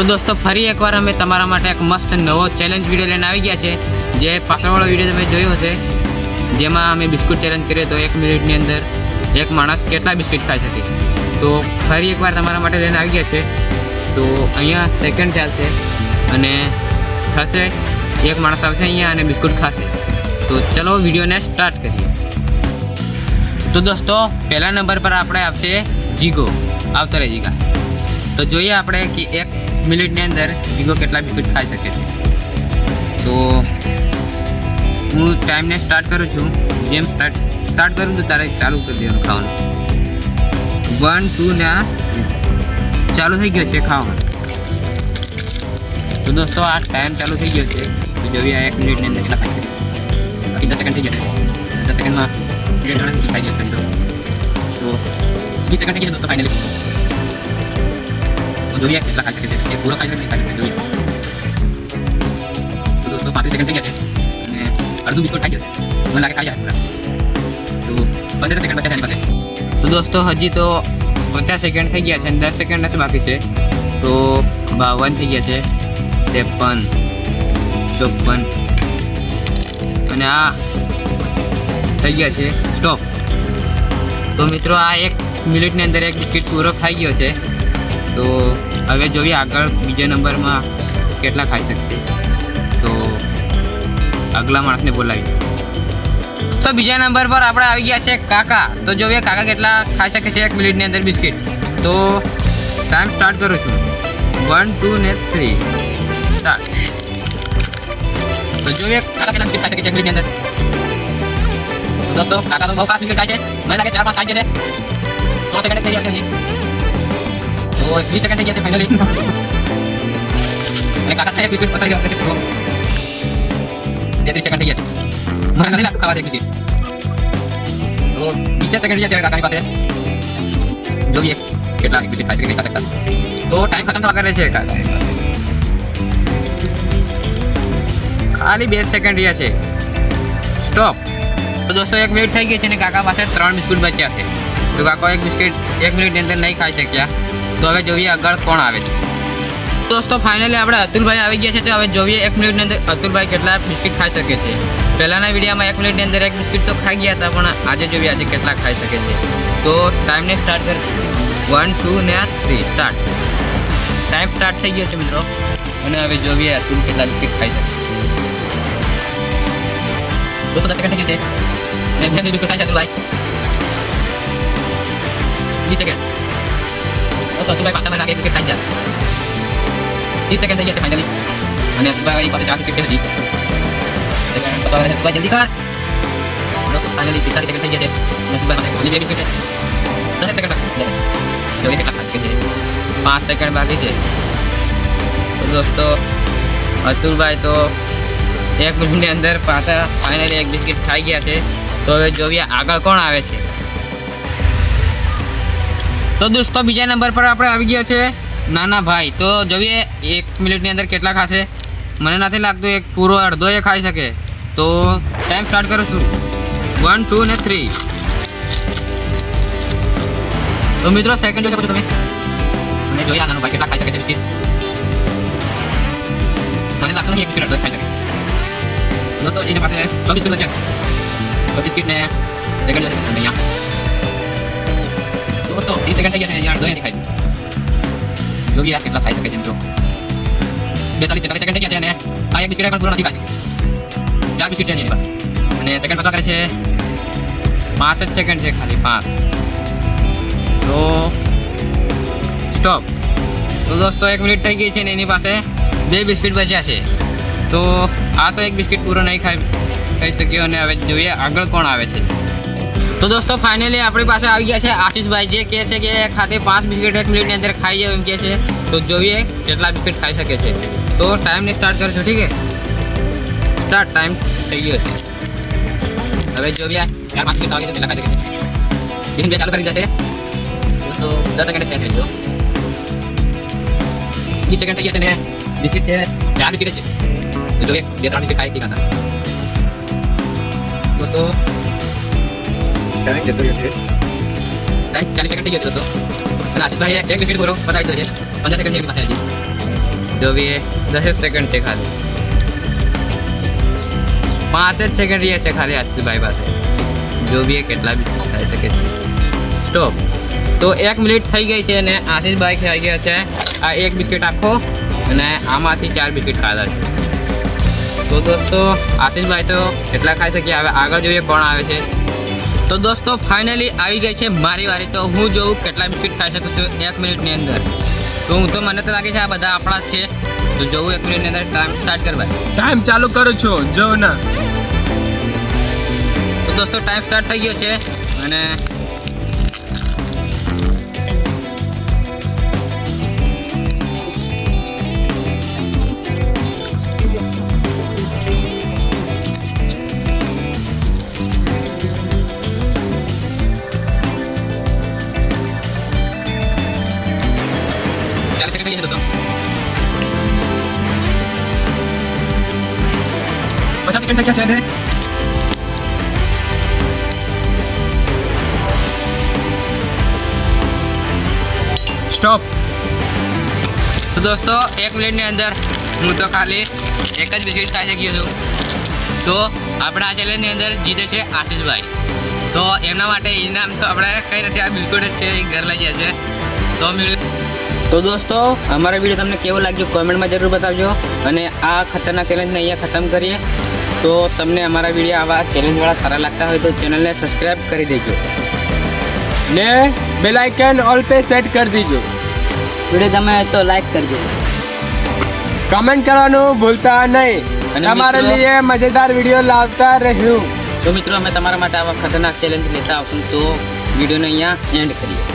તો દોસ્તો ફરી એકવાર અમે તમારા માટે એક મસ્ત નવો ચેલેન્જ વિડીયો લઈને આવી ગયા છે. જે પાછળવાળો વિડીયો તમે જોયો હશે, જેમાં અમે બિસ્કુટ ચેલેન્જ કરીએ તો 1 મિનિટની અંદર એક માણસ કેટલા બિસ્કિટ ખાઈ શકે. તો ફરી એકવાર તમારા માટે લઈને આવી ગયા છે. તો અહીંયા સેકન્ડ ચાલશે અને થશે એક માણસ આવશે અહીંયા અને બિસ્કુટ ખાશે. તો ચલો વિડીયોને સ્ટાર્ટ કરીએ. તો દોસ્તો પહેલા નંબર પર આપણે આવશે જીગો. આવતો રહે જીગા. તો જોઈએ આપણે કે 1 મિનિટની અંદર જીગો કેટલા બિસ્કિટ ખાઈ શકે છે. તો હું ટાઈમને સ્ટાર્ટ કરું છું. જેમ સ્ટાર્ટ કરું તો તારે ચાલુ કરી દેવાનું ખાવાનું. 1 2 ને ચાલુ થઈ ગયો છે ખાવાનું. તો દોસ્તો આ ટાઈમ ચાલુ થઈ ગયો છે. તો જોઈએ આ 1 મિનિટની અંદર કેટલા ખાઈ શકે. બાકી 10 સેકન્ડ થઈ જશે. 10 સેકન્ડમાં ખાઈ જશે. તો 20 સેકન્ડ થઈ જશે દોસ્તો ફાઇનલી. જોઈએ કેટલા ખાઈ શકે છે. એ પૂરો ખાઈ શકે જોઈએ. તો દોસ્તો 35 સેકન્ડ થઈ ગયા છે અને અડધું બિસ્કુટ ખાઈ જશે. મને લાગે ખાઈ જાય પૂરા. તો 15 સેકન્ડ બચ્યા તેની પાસે. તો દોસ્તો હજી તો 50 સેકન્ડ થઈ ગયા છે અને 10 સેકન્ડ જ બાકી છે. તો 52 થઈ ગયા છે, 53, 54 અને આ થઈ ગયા છે સ્ટોપ. તો મિત્રો આ 1 મિનિટની અંદર એક બિસ્કિટ પૂરો ખાઈ ગયો છે. તો હવે જોઈએ આગળ બીજા નંબરમાં કેટલા ખાઈ શકશે. તો આગલા માણસને બોલાવીએ. તો બીજા નંબર પર આપણે આવી ગયા છે કાકા. તો જોઈએ કાકા કેટલા ખાઈ શકે છે 1 મિનિટની અંદર બિસ્કિટ. તો ટાઈમ સ્ટાર્ટ કરું છું. 1 2 ને 3 સ્ટાર્ટ. તો જોઈએ કાકા કેટલા બિસ્કિટ ખાઈ શકે છે 1 મિનિટની અંદર. દોસ્તો કાકા તો બહુ ખાસ બિસ્કિટ ખાય છે. મને લાગે 4-5 ખાઈ જશે. 16 સેકન્ડ થઈ જશે. તો 20 સેકન્ડ થઈ ગયા છે ફાઇનલી. અને કાકા ખાય બિસ્કિટ પતાવી ગયા છે. 33 સેકન્ડ થઈ ગયા છે. મને નથી લાગતું ખાવા દે બિસ્કિટ. તો 20 સેકન્ડ થઈ ગયા છે કાકાની પાસે. જોઈએ કેટલા બિસ્કિટ ખાઈ શકે નહીં ખાઈ શકતા. તો ટાઈમ ખતમ થવા કરે છે કાકા. ખાલી 2 સેકન્ડ રહ્યા છે. સ્ટોપ. તો દોસ્તો 1 મિનિટ થઈ ગઈ છે અને કાકા પાસે 3 બિસ્કુટ બચ્યા છે. તો કાકો 1 બિસ્કિટ 1 મિનિટની અંદર નહીં ખાઈ શક્યા. તો હવે જોઈએ આગળ કોણ આવે છે. દોસ્તો ફાઇનલી આપણે અતુલભાઈ આવી ગયા છે. તો હવે જોઈએ 1 મિનિટની અંદર અતુલભાઈ કેટલા બિસ્કિટ ખાઈ શકે છે. પહેલાંના વિડીયોમાં 1 મિનિટની અંદર 1 બિસ્કિટ તો ખાઈ ગયા હતા, પણ આજે જોઈએ આજે કેટલા ખાઈ શકે છે. તો ટાઈમને સ્ટાર્ટ કરી 1 2 ને 3 સ્ટાર્ટ. ટાઈમ સ્ટાર્ટ થઈ ગયો છે મિત્રો. અને હવે જોઈએ અતુલ કેટલા બિસ્કિટ ખાઈ શકે. દોસ્તો 10 સેકન્ડ થઈ ગયું છે. અને 2 બિસ્કિટ ખાઈ છે અતુલભાઈ. 20 સેકન્ડ. દોસ્તો અતુલભાઈ પાસે મને લાગે બિસ્કિટ ખાઈ જાય. 30 સેકન્ડ થઈ ગયા છે ફાઇનલી. અને અતુલભાઈ પાસે 4 બિસ્કિટ છે હજી. સેકન્ડ પતાવ રહે અતુલભાઈ જલ્દી કર. દોસ્તો ફાઇનલી 45 સેકન્ડ થઈ ગયા છે. અને અતુલભાઈ પાસે ખાલી 2 બિસ્કિટ છે. 10 સેકન્ડ બાકી. જોઈએ કેટલા ખાઈ શકે છે. 5 સેકન્ડ બાકી છે. તો દોસ્તો અતુલભાઈ તો 1 મિનિટની અંદર પાછા ફાઇનલી 1 બિસ્કિટ ખાઈ ગયા છે. તો હવે જોઈએ આગળ કોણ આવે છે. તો દોસ્તો બીજા નંબર પર આપણે આવી ગયા છે નાના ભાઈ. તો જોઈએ 1 મિનિટની અંદર કેટલા ખાશે. મને નથી લાગતું એક પૂરો અડધો એ ખાઈ શકે. તો ટાઈમ સ્ટાર્ટ કરું છું. 1 2 ને 3. તો મિત્રો સેકન્ડ જોઈ શકો છો તમે. અને જોઈએ આ નાનો ભાઈ કેટલા ખાઈ શકે છે બિસ્કિટ. મને લાગતું નથી એક બિસ્કિટ અડધો ખાઈ શકે. દોસ્તો એની પાસે 6 બિસ્કિટ છે. 6 બિસ્કિટને સેકન્ડ જોઈ શકો છો અહીંયા. દોસ્તો 30 સેકન્ડ થઈ ગયા છે. યાર અડધો નથી ખાઈ. જોઈએ આ કેટલા ખાઈ શકે છે મિત્રો. 42 સેકન્ડ થઈ ગયા છે અને આ 1 બિસ્કિટ પણ પૂરો નથી ખાઈ. 4 બિસ્કિટ છે એની પાસે. અને સેકન્ડ પતવા કરે છે 5 જ સેકન્ડ છે ખાલી 5. તો સ્ટોપ. તો દોસ્તો 1 મિનિટ થઈ ગઈ છે ને એની પાસે 2 બિસ્કિટ બચ્યા છે. તો આ તો 1 બિસ્કિટ પૂરો નહીં ખાઈ શક્યો. અને હવે જોઈએ આગળ કોણ આવે છે. તો દોસ્તો ફાઇનલી આપણી પાસે આવી ગયા છે આશીષભાઈ, જે કહે છે કે ખાતે 5 બિસ્કિટ 1 મિનિટની અંદર ખાઈ જાય એમ કહે છે. તો જોઈએ કેટલા બિસ્કિટ ખાઈ શકે છે. તો ટાઈમને સ્ટાર્ટ કરજો. ઠીક છે, સ્ટાર્ટ. ટાઈમ થઈ ગયો છે. હવે જોઈએ 4-5 બિસ્કિટ આવી કેટલા ખાઈ શકે છે. બીજી બે ચાલુ કરી જશે. તો 10 સેકન્ડ થઈ ગયો. 20 સેકન્ડ થઈ ગયા છે ને બિસ્કિટ છે 4 બિસ્કિટ છે. તો જોઈએ 2-3 બિસ્કિટ ખાઈ ગયા હતા. તો ટાઈમ જતો રહ્યો છે. ટાઈમ 40 સેકન્ડ થઈ ગયો હતો. અને આશીષભાઈ 1 બિસ્કિટ પૂરો પતાવી દીધો છે. 15 સેકન્ડ જેવી પાસે હજી. जो भी है 10 सेकंड से खाली 5 सेकंड रही है खाली आशीष भाई बात जो भी है કેટલા બિસ્કિટ ખાઈ શકે છે સ્ટોપ તો 1 મિનિટ થઈ ગઈ છે અને આશીષ ભાઈ ખાઈ ગયા છે આ એક બિસ્કિટ આખો અને આમાંથી 4 બિસ્કિટ ખાધા છે તો દોસ્તો આશીષ ભાઈ તો કેટલા ખાઈ શકે હવે આગળ જોઈએ કોણ આવે છે તો દોસ્તો ફાઇનલી આવી ગઈ છે મારી વારી તો હું જોઉં કેટલા બિસ્કિટ ખાઈ શકું છું 1 મિનિટની અંદર તો હું તો મને તો લાગે છે આ બધા આપણા જ છે તો જોઉં 1 મિનિટની અંદર ટાઈમ સ્ટાર્ટ કર ભાઈ ટાઈમ ચાલુ કરું છું જો ના તો દોસ્તો ટાઈમ સ્ટાર્ટ થઈ ગયો છે અને सेकंड क्या चल स्टॉप તો દોસ્તો 1 મિનિટની અંદર હું તો ખાલી એક જ બિસ્કિટ ખાઈ શક્યો છું તો આપણા આ ચેલેન્જની અંદર જીતે છે આશીષભાઈ તો એમના માટે ઇનામ તો આપણે કંઈ નથી આ બિસ્કિટ જ છે એ ઘર લઈ જાય છે તો દોસ્તો અમારો વિડીયો તમને કેવો લાગ્યો કોમેન્ટમાં જરૂર બતાવજો અને આ ખતરનાક ચેલેન્જને અહીંયા ખતમ કરીએ તો તમને અમારા વિડીયો આવા ચેલેન્જવાળા સારા લાગતા હોય તો ચેનલને સબસ્ક્રાઈબ કરી દેજો ને બેલ આઇકન ઓલ पे સેટ કરી દીજો વિડીયો ગમે તો લાઈક કરજો કમેન્ટ કરવાનું ભૂલતા નહીં અને તમારા મિત્રો- लिए મજેદાર વિડીયો લાવતા રહ્યું તો મિત્રો અમે તમારા માટે આવા ખતરનાક ચેલેન્જ લેતા આવશું તો વિડીયોને અહીંયા એન્ડ કરીએ